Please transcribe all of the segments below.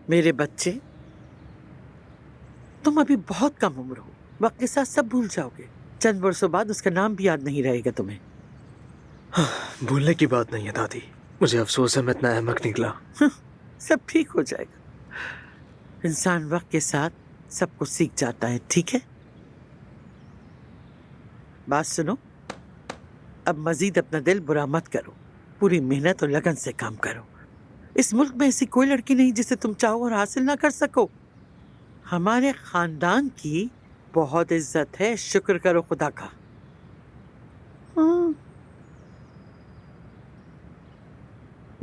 मेरे बच्चे, तुम अभी बहुत कम उम्र हो, वक्त के साथ सब भूल जाओगे। चंद वर्षों बाद उसका नाम भी याद नहीं रहेगा तुम्हें। भूलने की बात नहीं है दादी, मुझे अफसोस है मैं इतना अहमक निकला। सब ठीक हो जाएगा। इंसान वक्त के साथ सब कुछ सीख जाता है, ठीक है? बात सुनो, अब मजीद अपना दिल बुरा मत करो। पूरी मेहनत और लगन से काम करो। इस मुल्क में ऐसी कोई लड़की नहीं जिसे तुम चाहो और हासिल ना कर सको। हमारे खानदान की बहुत इज्जत है, शुक्र करो खुदा का। हाँ।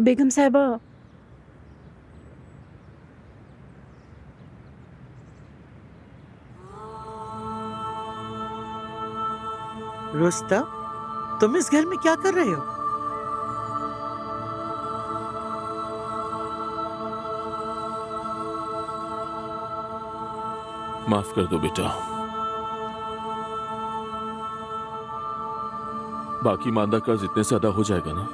बेगम साहिबा, रुस्ता, तुम इस घर में क्या कर रहे हो? माफ कर दो बेटा, बाकी मांदा कर्ज इतने से अदा हो जाएगा ना?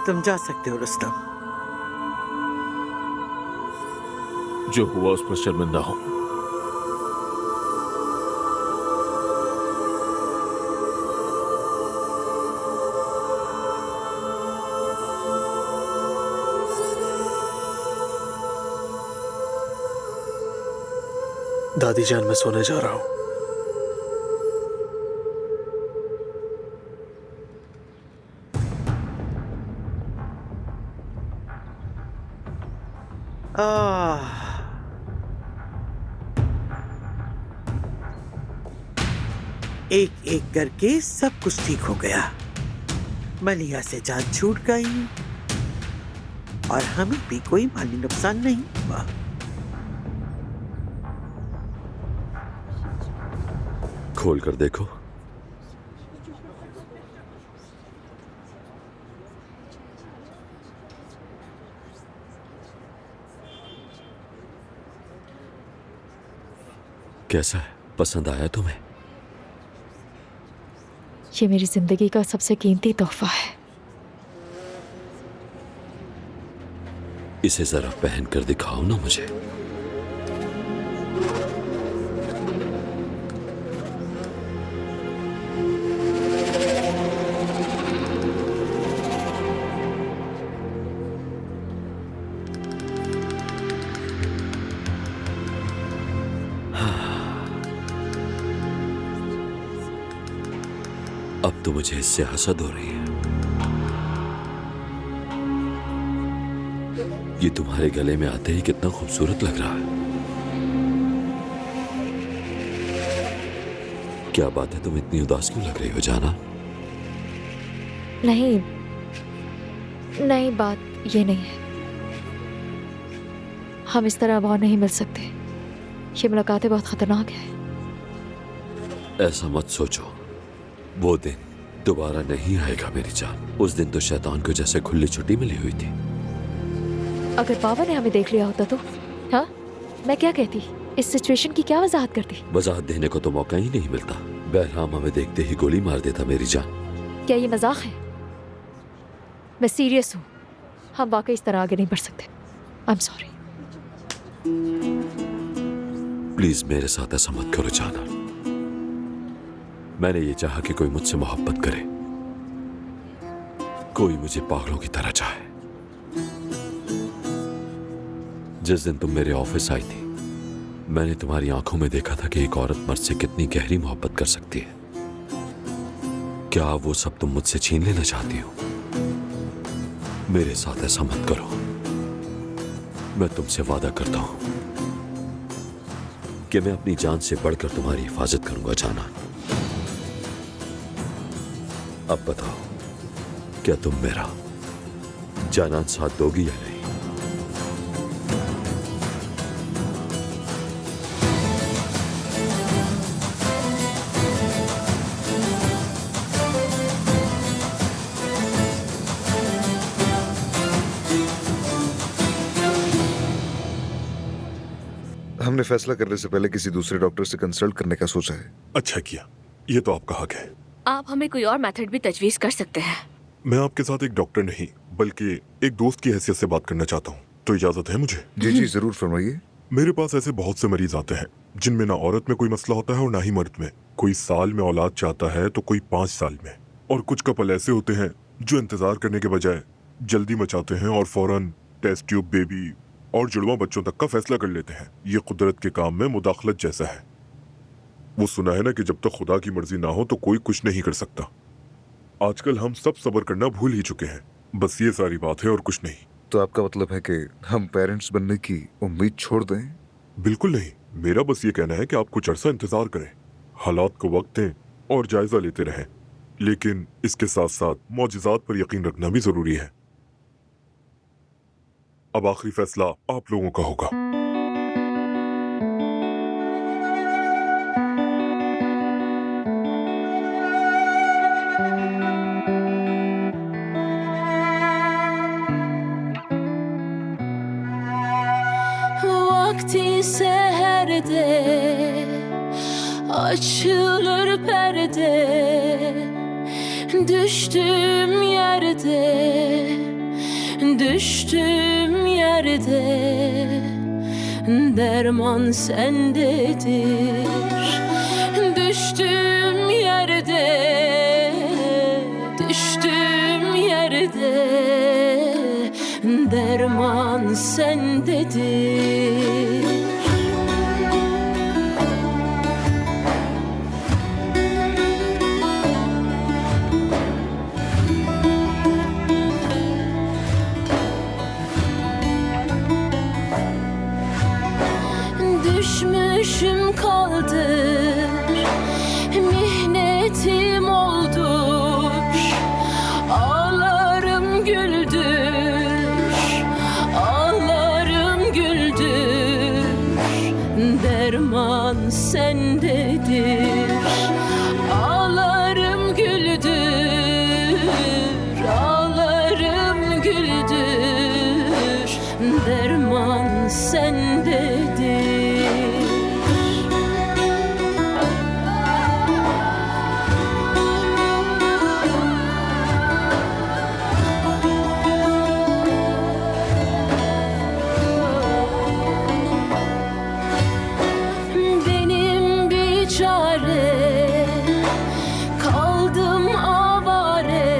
तुम जा सकते हो रुस्तम। जो हुआ उस पर शर्मिंदा हूं। दादी जान, मैं सोने जा रहा हूँ। एक एक करके सब कुछ ठीक हो गया। मलिया से जान छूट गई और हमें भी कोई माली नुकसान नहीं हुआ। खोल कर देखो। कैसा है, पसंद आया तुम्हें? ये मेरी जिंदगी का सबसे कीमती तोहफा है। इसे जरा पहन कर दिखाओ ना मुझे। अब तो मुझे इससे हसद हो रही है। ये तुम्हारे गले में आते ही कितना खूबसूरत लग रहा है। क्या बात है, तुम इतनी उदास क्यों लग रही हो जाना? नहीं नहीं, बात ये नहीं है। हम इस तरह अब और नहीं मिल सकते। ये मुलाकातें बहुत खतरनाक है। ऐसा मत सोचो, वो दिन दोबारा नहीं आएगा मेरी जान। उस दिन तो शैतान को जैसे खुली छुट्टी मिली हुई थी। अगर बाबा ने हमें देख लिया होता तो? हाँ, मैं क्या कहती? इस सिचुएशन की क्या वजाहत करती? वजाहत देने को तो मौका ही नहीं मिलता। बहराम हमें देखते ही गोली मार देता मेरी जान। क्या ये मजाक है? मैं सीरियस हूँ। हम वाकई इस तरह आगे नहीं बढ़ सकते। I am sorry. प्लीज मेरे साथ ऐसा मत करो जाना। मैंने ये चाहा कि कोई मुझसे मोहब्बत करे, कोई मुझे पागलों की तरह चाहे। जिस दिन तुम मेरे ऑफिस आई थी, मैंने तुम्हारी आंखों में देखा था कि एक औरत मर्द से कितनी गहरी मोहब्बत कर सकती है। क्या वो सब तुम मुझसे छीन लेना चाहती हो? मेरे साथ ऐसा मत करो। मैं तुमसे वादा करता हूं कि मैं अपनी जान से बढ़कर तुम्हारी हिफाजत करूंगा जाना। अब बताओ, क्या तुम मेरा जानान साथ दोगी या नहीं? हमने फैसला करने से पहले किसी दूसरे डॉक्टर से कंसल्ट करने का सोचा है। अच्छा किया, ये तो आपका हक है। आप हमें कोई और मेथड भी तजवीज कर सकते हैं। मैं आपके साथ एक डॉक्टर नहीं बल्कि एक दोस्त की हैसियत से बात करना चाहता हूँ, तो इजाजत है मुझे? जी जी जरूर फरमाइए। मेरे पास ऐसे बहुत से मरीज आते हैं जिनमें ना औरत में कोई मसला होता है और ना ही मर्द में। कोई साल में औलाद चाहता है तो कोई 5 साल में, और कुछ कपल ऐसे होते हैं जो इंतजार करने के बजाय जल्दी मचाते हैं और फौरन टेस्ट ट्यूब बेबी और जुड़वा बच्चों तक का फैसला कर लेते हैं। ये कुदरत के काम में मुदाखलत जैसा है। वो सुना है ना कि जब तक खुदा की मर्जी ना हो तो कोई कुछ नहीं कर सकता। आजकल हम सब सब्र करना भूल ही चुके हैं। बस ये सारी बात है और कुछ नहीं। तो आपका मतलब है कि हम पेरेंट्स बनने की उम्मीद छोड़ दें? बिल्कुल नहीं, मेरा बस ये कहना है कि आप कुछ अरसा इंतजार करें, हालात को वक्त दें और जायजा लेते रहें, लेकिन इसके साथ साथ मौजिज़ात पर यकीन रखना भी जरूरी है। अब आखिरी फैसला आप लोगों का होगा। Vakti seherde açılır perde, düştüğüm yerde, düştüğüm yerde derman sendedir. Düştüğüm yerde, düştüğüm yerde derman sendedir. Düşmüşüm kaldır, mihnetim oldur, ağlarım güldür, ağlarım güldür, derman sendedir. Ağlarım güldür, ağlarım güldür, derman sendedir. Benim bir çare, kaldım avare,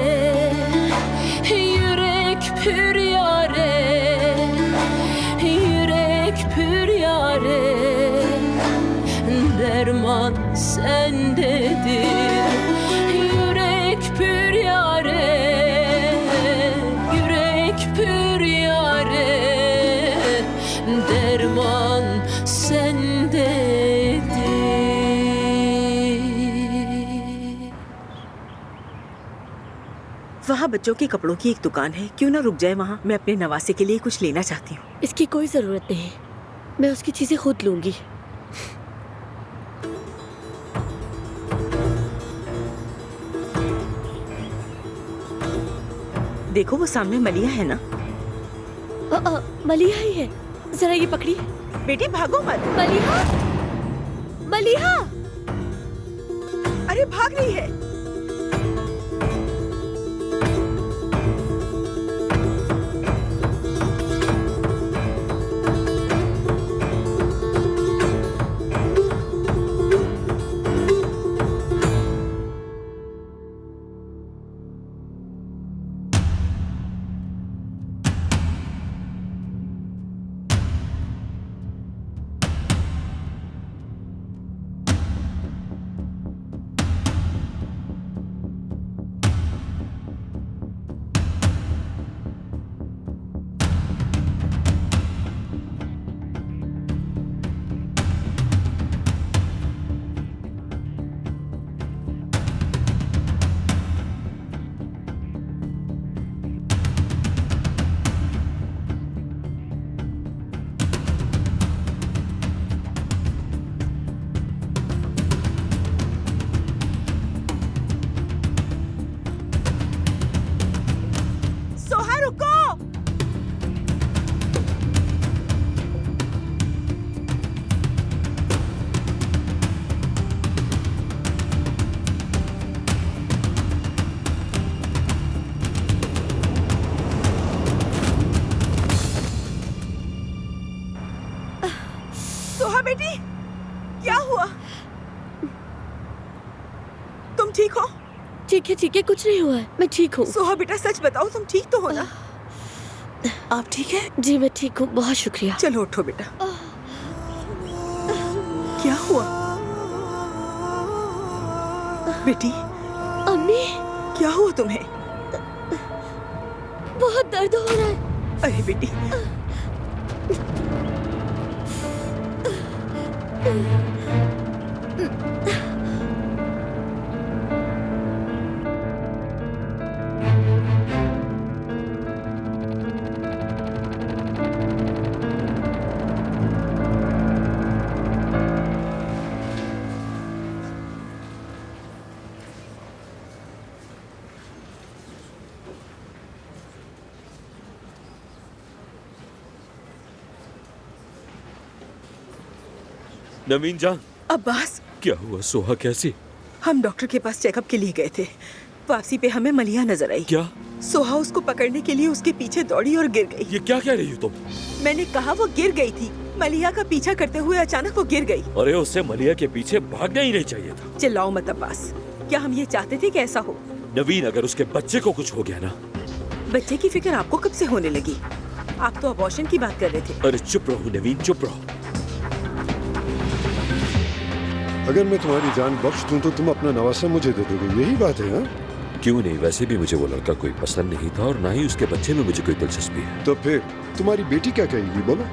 yürek pür yare, yürek pür yare, derman sendedir. Yürek pür yare, yürek pür yare, derman sendedir. वहाँ बच्चों के कपड़ों की एक दुकान है, क्यों ना रुक जाए वहाँ। मैं अपने नवासे के लिए कुछ लेना चाहती हूँ। इसकी कोई ज़रूरत नहीं, मैं उसकी चीज़ें खुद लूँगी। देखो वो सामने मलिया है ना। मलिहा ही है, जरा ये पकड़िए। बेटी भागो मत। मलिहा, मलिहा, अरे भाग रही है। सोहा बेटी, क्या हुआ? तुम ठीक हो? ठीक है, कुछ नहीं हुआ है, मैं ठीक हूँ। सोहा बेटा सच बताओ, तुम ठीक तो हो ना? आप ठीक है? जी मैं ठीक हूँ, बहुत शुक्रिया। चलो उठो बेटा। क्या हुआ बेटी? अम्मी, क्या हुआ तुम्हें? बहुत दर्द हो रहा है। अरे बेटी, नवीन जान, अब्बास, क्या हुआ? सोहा कैसी? हम डॉक्टर के पास चेकअप के लिए गए थे। वापसी पे हमें मलिया नजर आई। क्या? सोहा उसको पकड़ने के लिए उसके पीछे दौड़ी और गिर गई। ये क्या कह रही हो तुम? मैंने कहा वो गिर गई थी। मलिया का पीछा करते हुए अचानक वो गिर गई। अरे उससे मलिया के पीछे भागना ही नहीं चाहिए था। चिल्लाओ मत अब्बास, क्या हम ये चाहते थे कि ऐसा हो? नवीन, अगर उसके बच्चे को कुछ हो गया ना। बच्चे की फिक्र आपको कब से होने लगी? आप तो अबॉर्शन की बात कर रहे थे। अरे चुप रहो नवीन, चुप रहो। अगर मैं तुम्हारी जान बख्श दूं तो तुम अपना नवासा मुझे दे दोगे, यही बात है? हाँ, क्यों नहीं, वैसे भी मुझे वो लड़का कोई पसंद नहीं था और ना ही उसके बच्चे में मुझे कोई दिलचस्पी है। तो फिर तुम्हारी बेटी क्या कहेगी, बोलो?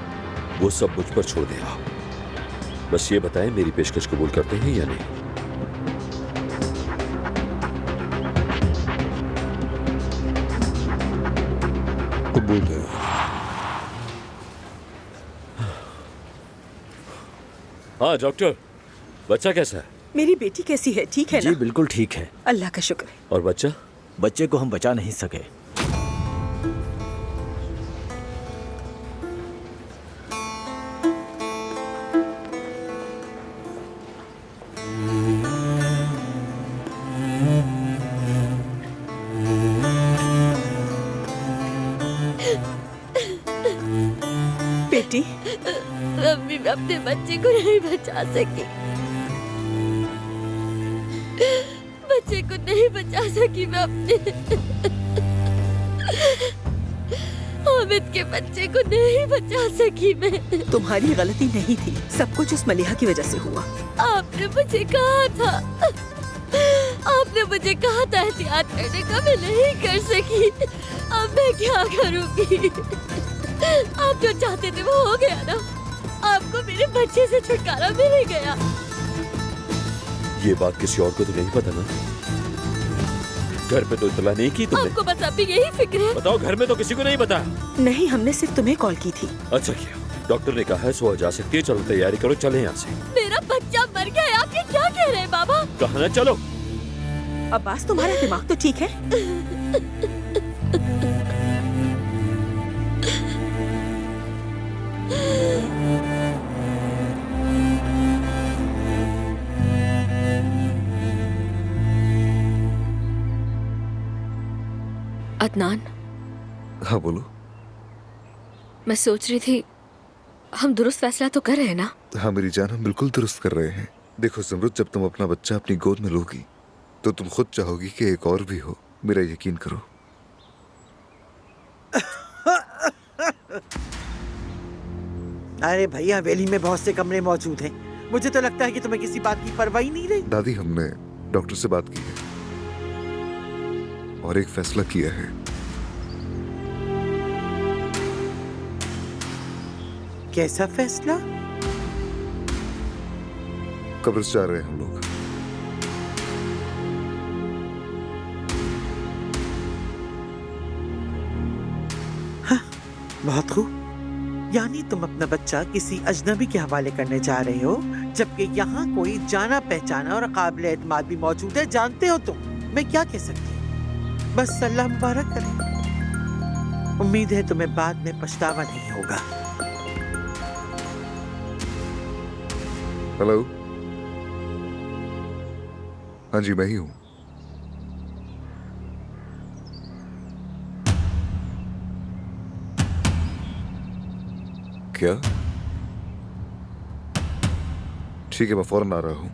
वो सब मुझ पर छोड़ दे आप। बस ये बताएं, मेरी पेशकश कबूल करते हैं या नहीं? कबूल है। हाँ डॉक्टर, बच्चा कैसा है? मेरी बेटी कैसी है? ठीक है जी ना? बिल्कुल ठीक है। अल्लाह का शुक्र है। और बच्चा? बच्चे को हम बचा नहीं सके। बेटी, अम्मी, मैं अपने बच्चे को नहीं बचा सकी। बच्चे को नहीं बचा सकी मैं अपने। हामिद के बच्चे को नहीं बचा सकी मैं। तुम्हारी गलती नहीं थी, सब कुछ उस मलिहा की वजह से हुआ। आपने मुझे कहा था, आपने मुझे कहा था एहतियात करने का, मैं नहीं कर सकी। अब मैं क्या करूंगी? आप जो चाहते थे वो हो गया ना। आपको मेरे बच्चे से छुटकारा मिल ही गया। ये बात किसी और को तो नहीं पता ना? घर पे तो इतला नहीं की तुमने? आपको बस अभी यही फिक्र है? बताओ, घर में तो किसी को नहीं बताया? नहीं, हमने सिर्फ तुम्हें कॉल की थी। अच्छा किया। डॉक्टर ने कहा है सोहा जा सकती है। चलो तैयारी करो, चले यहाँ से। मेरा बच्चा मर गया है, आप ये क्या कह रहे हैं बाबा? कहा ना चलो। अब्बास, तुम्हारा दिमाग तो ठीक है? अदनान, हाँ बोलो। मैं सोच रही थी हम दुरुस्त फैसला तो कर रहे हैं ना? हाँ मेरी जान, हम बिल्कुल दुरुस्त कर रहे हैं। देखो ज़मरुद, जब तुम अपना बच्चा अपनी गोद में लोगी तो तुम खुद चाहोगी कि एक और भी हो। मेरा यकीन करो। अरे भैया, हवेली में बहुत से कमरे मौजूद हैं। मुझे तो लगता है कि तुम्हें किसी बात की परवाह ही नहीं रही। दादी, हमने डॉक्टर से बात की है और एक फैसला किया है। कैसा फैसला? कब्र से जा रहे हैं हम लोग। हाँ, बहुत खूब। यानी तुम अपना बच्चा किसी अजनबी के हवाले करने जा रहे हो, जबकि यहाँ कोई जाना पहचाना और काबिल एतमाद भी मौजूद है। जानते हो तुम मैं क्या कह सकती हूँ? बस अल्लाह मुबारक करे। उम्मीद है तुम्हें बाद में पछतावा नहीं होगा। हेलो, हाँ जी, मैं ही हूँ। क्या? ठीक है, मैं फौरन आ रहा हूँ।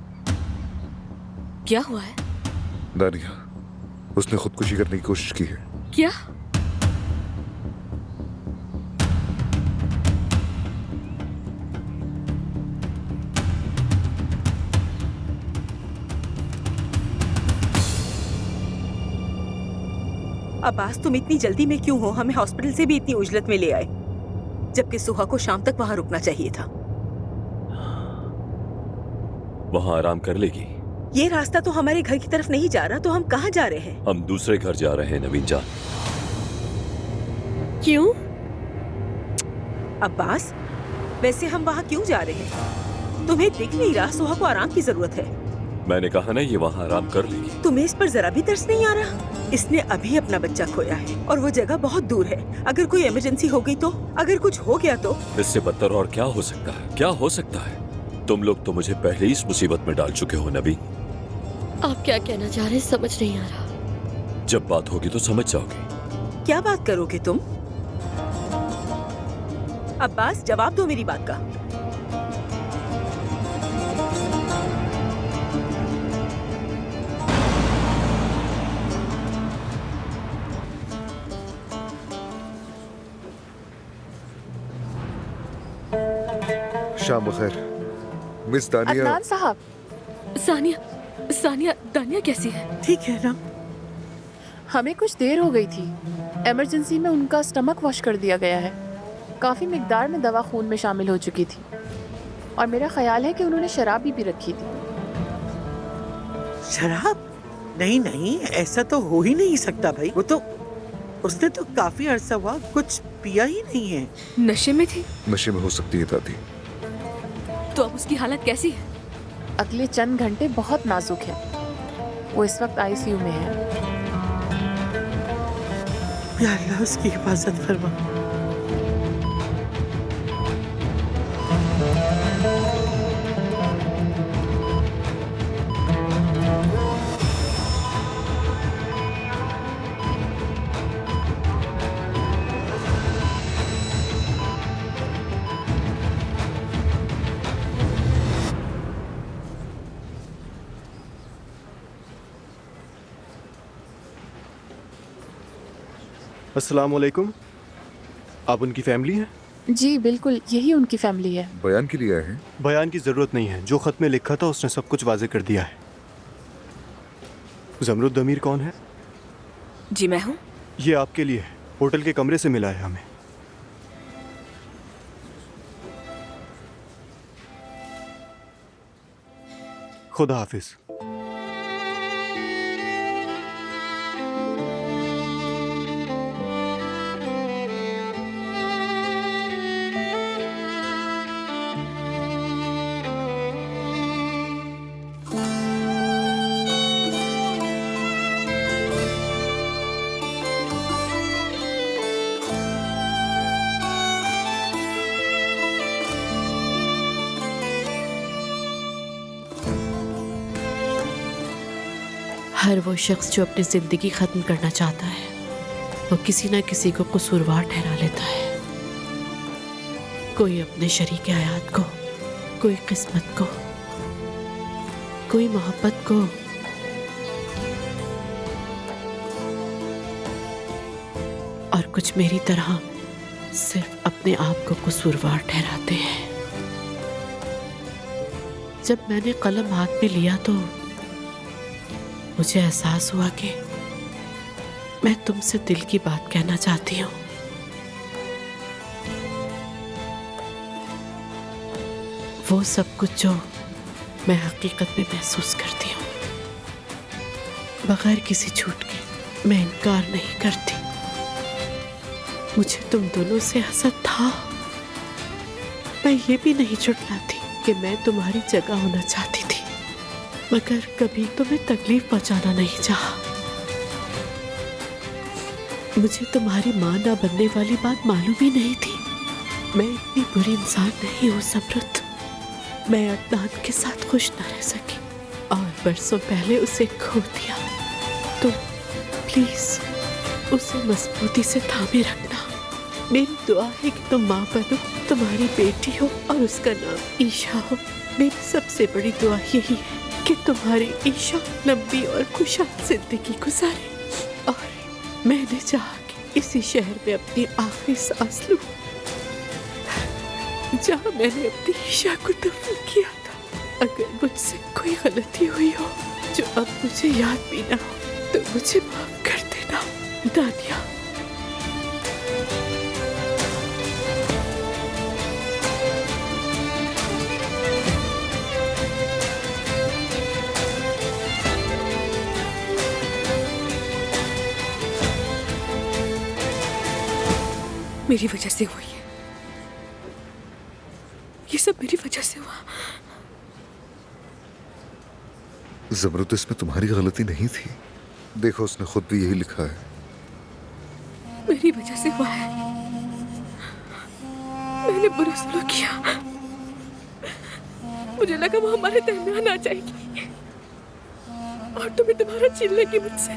क्या हुआ है? दानिया, उसने खुदकुशी करने की कोशिश की है। क्या? अब्बास, तुम इतनी जल्दी में क्यों हो? हमें हॉस्पिटल से भी इतनी उजलत में ले आए, जबकि सुहा को शाम तक वहाँ रुकना चाहिए था। वहाँ आराम कर लेगी। ये रास्ता तो हमारे घर की तरफ नहीं जा रहा, तो हम कहाँ जा रहे हैं? हम दूसरे घर जा रहे हैं नवीन जान। क्यों? अब्बास, वैसे हम वहाँ क्यों जा रहे हैं? तुम्हें दिख नहीं रहा सुहा को आराम की जरूरत है? मैंने कहा ना, ये वहाँ आराम कर लेगी। तुम्हें इस पर जरा भी तरस नहीं आ रहा? इसने अभी अपना बच्चा खोया है और वो जगह बहुत दूर है। अगर कोई इमरजेंसी हो गई तो, अगर कुछ हो गया तो? इससे बदतर और क्या हो सकता है? क्या हो सकता है? तुम लोग तो मुझे पहले ही इस मुसीबत में डाल चुके हो नबी। आप क्या कहना चाह रहे हैं समझ नहीं आ रहा। जब बात होगी तो समझ जाओगे। क्या बात करोगे तुम? अब्बास, जवाब दो मेरी बात का। शाम बखैर मिस दानिया। अदनान साहब। सानिया दानिया कैसी है? ठीक है ना? हमें कुछ देर हो गई थी। इमरजेंसी में उनका स्टमक वॉश कर दिया गया है। काफ़ी मिकदार में दवा खून में शामिल हो चुकी थी और मेरा ख्याल है कि उन्होंने शराब भी पी रखी थी। शराब? नहीं नहीं, ऐसा तो हो ही नहीं सकता भाई। वो तो, उसने तो काफी अरसा हुआ कुछ पिया ही नहीं है। नशे में थी? नशे में हो सकती है दादी। तो अब उसकी हालत कैसी है? अगले चंद घंटे बहुत नाजुक है। वो इस वक्त आईसीयू में है। या अल्लाह उसकी हिफाजत फरमा। अस्सलाम वालेकुम। आप उनकी फैमिली हैं? जी बिल्कुल, यही उनकी फैमिली है। बयान के लिए आए हैं? बयान की ज़रूरत नहीं है, जो ख़त में लिखा था उसने सब कुछ वाजे कर दिया है। ज़मरुद अमीर कौन है? जी मैं हूँ। ये आपके लिए है, होटल के कमरे से मिला है हमें। खुदा हाफिज। हर वो शख्स जो अपनी जिंदगी खत्म करना चाहता है, वो किसी ना किसी को कसूरवार ठहरा लेता है। कोई अपने शरीक हयात को, कोई किस्मत को, कोई मोहब्बत को, और कुछ मेरी तरह सिर्फ अपने आप को कसूरवार ठहराते हैं। जब मैंने कलम हाथ में लिया तो मुझे एहसास हुआ कि मैं तुमसे दिल की बात कहना चाहती हूँ। वो सब कुछ जो मैं हकीकत में महसूस करती हूँ। बगैर किसी झूठ के मैं इनकार नहीं करती। मुझे तुम दोनों से हसद था। मैं ये भी नहीं झुठलाती कि मैं तुम्हारी जगह होना चाहती थी, मगर कभी तुम्हें तकलीफ पहुंचाना नहीं चाहा। मुझे तुम्हारी माँ ना बनने वाली बात मालूम ही नहीं थी। मैं इतनी बुरी इंसान नहीं हूँ ज़मरुद। मैं अदनान के साथ खुश न रह सकी और बरसों पहले उसे खो दिया। तुम प्लीज उसे मजबूती से थामे रखना। मेरी दुआ है कि तुम माँ बनो, तुम्हारी बेटी हो और उसका नाम ईशा हो। मेरी सबसे बड़ी दुआ यही है कि तुम्हारी ईशा लंबी और खुशहाल जिंदगी गुजारे और मैंने चाहा कि इसी शहर में अपनी आखिरी सांस लूं, जहाँ मैंने अपनी ईशा को दफन किया था। अगर मुझसे कोई गलती हुई हो जो अब मुझे याद भी ना हो तो मुझे माफ कर देना दानिया। मेरी वजह से हुई है, ये सब मेरी वजह से हुआ। जमरुद, इसमें तुम्हारी गलती नहीं थी। देखो उसने खुद भी यही लिखा है। मेरी वजह से हुआ है, मैंने बुरा सलूक किया। मुझे लगा वो हमारे दरमियान आ जाएगी और तुम्हें तुम्हारा छीन लेगी मुझसे।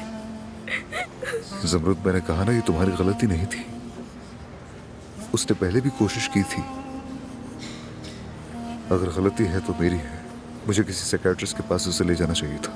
जमरुद, मैंने कहा ना ये तुम्हारी गलती नहीं थी। उसने पहले भी कोशिश की थी। अगर गलती है तो मेरी है। मुझे किसी साइकियाट्रिस्ट के पास उसे ले जाना चाहिए था।